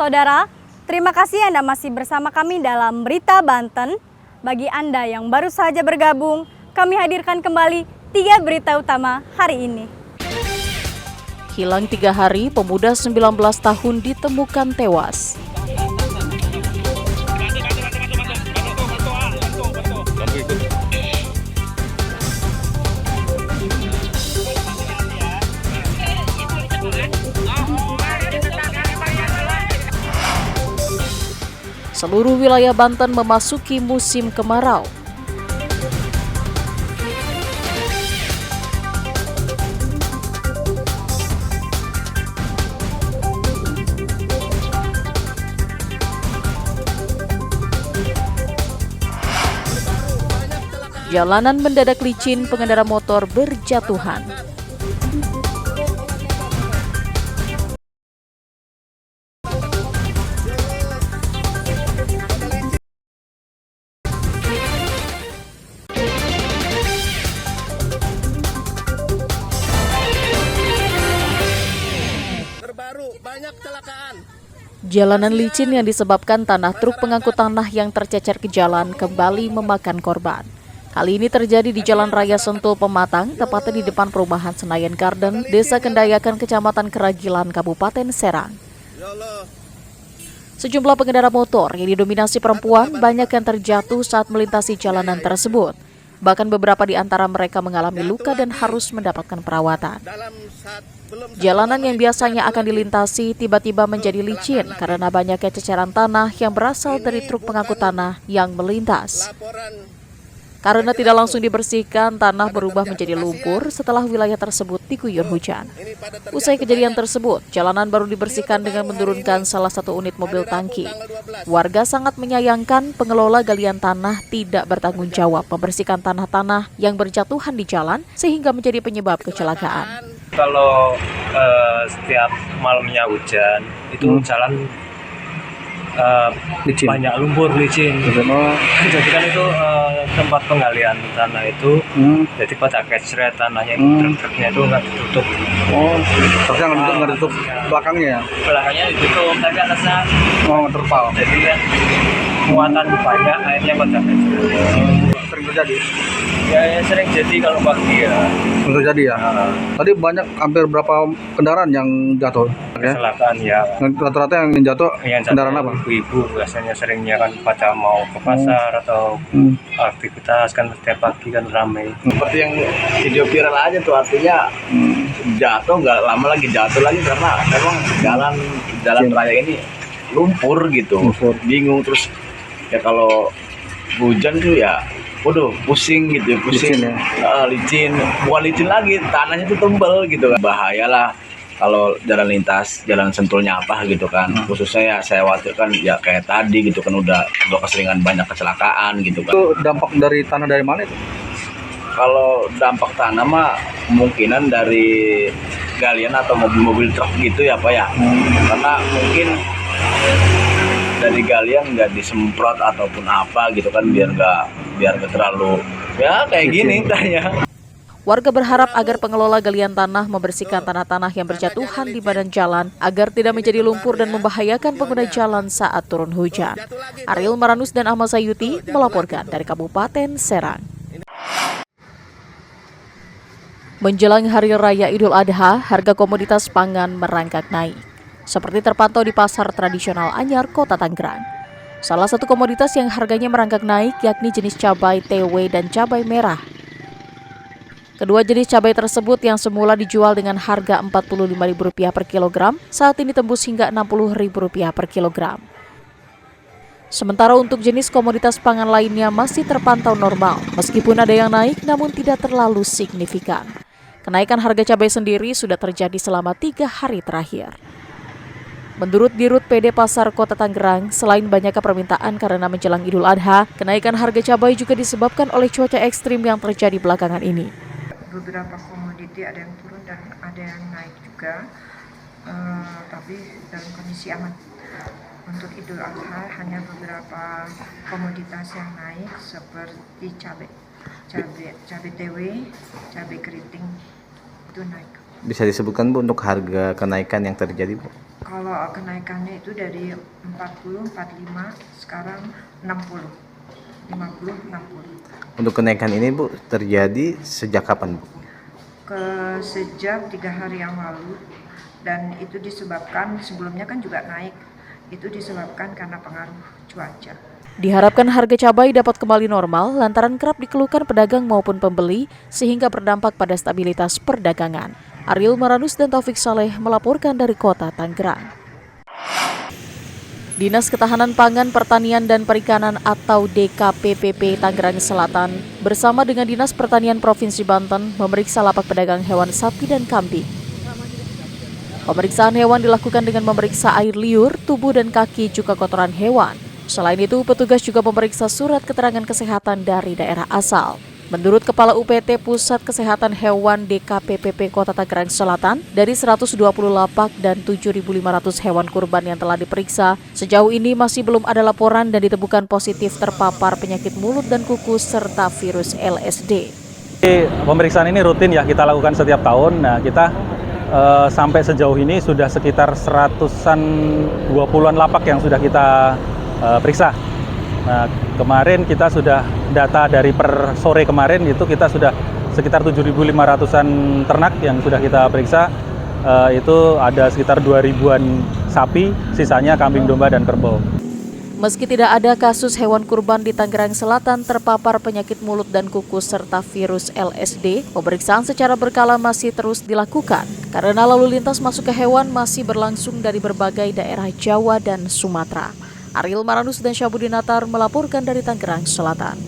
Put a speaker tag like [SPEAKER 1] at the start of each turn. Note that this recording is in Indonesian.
[SPEAKER 1] Saudara, terima kasih Anda masih bersama kami dalam Berita Banten. Bagi Anda yang baru saja bergabung, kami hadirkan kembali 3 berita utama hari ini.
[SPEAKER 2] Hilang 3 hari, pemuda 19 tahun ditemukan tewas. Seluruh wilayah Banten memasuki musim kemarau. Jalanan mendadak licin, pengendara motor berjatuhan.
[SPEAKER 3] Banyak kecelakaan.
[SPEAKER 2] Jalanan licin yang disebabkan tanah truk pengangkut tanah yang tercecer ke jalan kembali memakan korban. Kali ini terjadi di Jalan Raya Sentul Pematang, tepatnya di depan perumahan Senayan Garden, Desa Kendayakan, Kecamatan Keragilan, Kabupaten Serang. Sejumlah pengendara motor yang didominasi perempuan banyak yang terjatuh saat melintasi jalanan tersebut. Bahkan beberapa di antara mereka mengalami luka dan harus mendapatkan perawatan. Jalanan yang biasanya akan dilintasi tiba-tiba menjadi licin karena banyaknya ceceran tanah yang berasal dari truk pengangkut tanah yang melintas. Karena tidak langsung dibersihkan, tanah berubah menjadi lumpur setelah wilayah tersebut diguyur hujan. Usai kejadian tersebut, jalanan baru dibersihkan dengan menurunkan salah satu unit mobil tangki. Warga sangat menyayangkan pengelola galian tanah tidak bertanggung jawab membersihkan tanah-tanah yang berjatuhan di jalan sehingga menjadi penyebab kecelakaan.
[SPEAKER 4] Kalau setiap malamnya hujan, itu jalan
[SPEAKER 3] Licin.
[SPEAKER 4] banyak lumpur licin. Jadi kan itu tempat penggalian tanah itu, jadi pada keceret tanahnya itu truk-truknya itu nggak ditutup.
[SPEAKER 3] Oh, terusnya nggak ditutup belakangnya ya?
[SPEAKER 4] Belakangnya ditutup, tapi atasnya
[SPEAKER 3] Terpal.
[SPEAKER 4] jadi kan muatan banyak, akhirnya pada keceret.
[SPEAKER 3] Sering terjadi?
[SPEAKER 4] Ya sering jadi kalau pagi ya.
[SPEAKER 3] Sering terjadi ya? Tadi banyak, hampir berapa kendaraan yang jatuh? Ya?
[SPEAKER 4] Kecelakaan ya.
[SPEAKER 3] Rata-rata yang jatuh kendaraan apa?
[SPEAKER 4] Ibu-ibu biasanya seringnya kan pada mau ke pasar atau aktivitas kan setiap pagi kan ramai.
[SPEAKER 5] Seperti yang video viral aja tuh, artinya jatuh nggak lama lagi jatuh lagi karena memang jalan raya ini lumpur gitu, bingung. Terus ya kalau hujan tuh ya waduh pusing gitu, pusing
[SPEAKER 3] licin,
[SPEAKER 5] licin, bukan licin lagi, tanahnya tuh tebel gitu kan. Bahayalah kalau jalan lintas, jalan Sentulnya apa gitu kan. Khususnya ya saya khawatirkan ya kayak tadi gitu kan, udah keseringan banyak kecelakaan gitu kan.
[SPEAKER 3] Itu dampak dari tanah dari mana itu?
[SPEAKER 5] Kalau dampak tanah mah kemungkinan dari galian atau mobil-mobil truk gitu ya Pak ya. Karena mungkin dari galian nggak disemprot ataupun apa gitu kan, biar nggak terlalu ya kayak gini tanya.
[SPEAKER 2] Warga berharap agar pengelola galian tanah membersihkan tanah-tanah yang berjatuhan di badan jalan agar tidak menjadi lumpur dan membahayakan pengguna jalan saat turun hujan. Ariel Maranus dan Ahmad Sayuti melaporkan dari Kabupaten Serang. Menjelang Hari Raya Idul Adha, harga komoditas pangan merangkak naik. Seperti terpantau di pasar tradisional Anyar, Kota Tangerang. Salah satu komoditas yang harganya merangkak naik yakni jenis cabai TW dan cabai merah. Kedua jenis cabai tersebut yang semula dijual dengan harga Rp45.000 per kilogram, saat ini tembus hingga Rp60.000 per kilogram. Sementara untuk jenis komoditas pangan lainnya masih terpantau normal, meskipun ada yang naik namun tidak terlalu signifikan. Kenaikan harga cabai sendiri sudah terjadi selama 3 hari terakhir. Menurut Dirut PD Pasar Kota Tangerang, selain banyaknya permintaan karena menjelang Idul Adha, kenaikan harga cabai juga disebabkan oleh cuaca ekstrim yang terjadi belakangan ini.
[SPEAKER 6] Beberapa komoditi ada yang turun dan ada yang naik juga, tapi dalam kondisi aman. Untuk Idul Adha hanya beberapa komoditas yang naik seperti cabai TW, cabai keriting itu naik.
[SPEAKER 7] Bisa disebutkan Bu untuk harga kenaikan yang terjadi Bu?
[SPEAKER 6] Kalau kenaikannya itu dari 40, 45, sekarang 60, 50, 60.
[SPEAKER 7] Untuk kenaikan ini Bu terjadi sejak kapan Bu?
[SPEAKER 6] Sejak 3 hari yang lalu, dan itu disebabkan, sebelumnya kan juga naik, itu disebabkan karena pengaruh cuaca.
[SPEAKER 2] Diharapkan harga cabai dapat kembali normal lantaran kerap dikeluhkan pedagang maupun pembeli sehingga berdampak pada stabilitas perdagangan. Ariel Maranus dan Taufik Saleh melaporkan dari Kota Tangerang. Dinas Ketahanan Pangan, Pertanian dan Perikanan atau DKPPP Tangerang Selatan bersama dengan Dinas Pertanian Provinsi Banten memeriksa lapak pedagang hewan sapi dan kambing. Pemeriksaan hewan dilakukan dengan memeriksa air liur, tubuh dan kaki juga kotoran hewan. Selain itu, petugas juga memeriksa surat keterangan kesehatan dari daerah asal. Menurut Kepala UPT Pusat Kesehatan Hewan DKPPP Kota Tangerang Selatan, dari 120 lapak dan 7.500 hewan kurban yang telah diperiksa, sejauh ini masih belum ada laporan dan ditemukan positif terpapar penyakit mulut dan kuku serta virus LSD.
[SPEAKER 8] Pemeriksaan ini rutin ya kita lakukan setiap tahun. Nah, kita sampai sejauh ini sudah sekitar 120-an lapak yang sudah kita periksa. Nah, kemarin kita sudah data dari per sore kemarin itu kita sudah sekitar 7.500-an ternak yang sudah kita periksa. Itu ada sekitar 2.000-an sapi, sisanya kambing domba dan kerbau.
[SPEAKER 2] Meski tidak ada kasus hewan kurban di Tangerang Selatan terpapar penyakit mulut dan kuku serta virus LSD, pemeriksaan secara berkala masih terus dilakukan karena lalu lintas masuk ke hewan masih berlangsung dari berbagai daerah Jawa dan Sumatera. Ariel Maranus dan Syabudinatar melaporkan dari Tangerang Selatan.